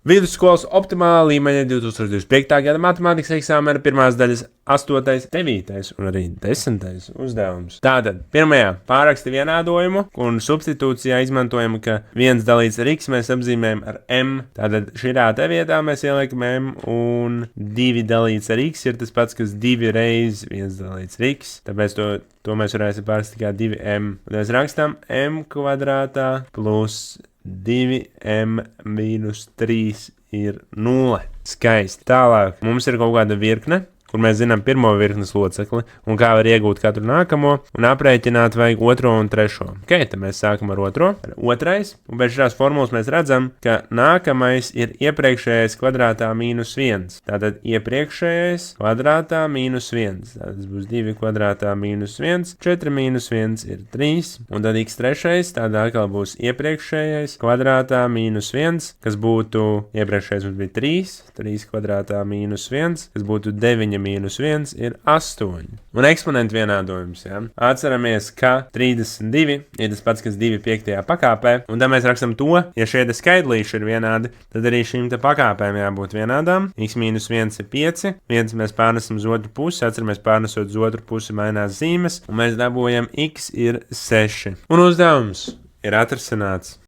Vidusskolas optimāla līmeņa 2025. gada matemātikas eksāmena pirmās daļas 8., 9. un arī 10. uzdevums. Tātad, pirmajā pāraksti vienādojumu un substitūcijā izmantojam, ka 1 dalīts ar x mēs apzīmējam ar m. Tātad šajā te vietā mēs ieliekam m un 2 dalīts ar x ir tas pats, kas 2 reiz 1 dalīts ar x. Tāpēc to mēs varēsim pārrakstīt kā 2m. Un mēs rakstām m kvadrātā plus 2m mīnus 3 ir 0. Skaisti. Tālāk mums ir kaut kāda virkne, kur mēs zinām pirmo virknes locekli un kā var iegūt katru nākamo un aprēķināt vajag otro un trešo. Ok, tad mēs sākam ar otro. Otrais, un pēc šās formulas mēs redzam, ka nākamais ir iepriekšējais kvadrātā mīnus 1. Tātad iepriekšējais kvadrātā mīnus 1. Tātad tas būs 2 kvadrātā mīnus 1, 4 mīnus 1 ir 3, un tad x trešais, tādā atkal būs iepriekšējais kvadrātā mīnus 1, kas būtu iepriekšējais mums bija 3, 3 kvadrātā mīnus 1, kas būtu 9 mīnus 1 ir 8. Un eksponentu vienādojums, ja? Atceramies, ka 32 ir tas pats, kas 2 5. pakāpē, un tad mēs rakstam to, ja šie te skaidrlīši ir vienādi, tad arī šīm te pakāpēm jābūt vienādām. X mīnus 1 ir 5, 1 mēs pārnesam uz otru pusi, atceramies pārnesot uz otru pusi mainās zīmes, un mēs dabūjam x ir 6. Un uzdevums ir atrasināts.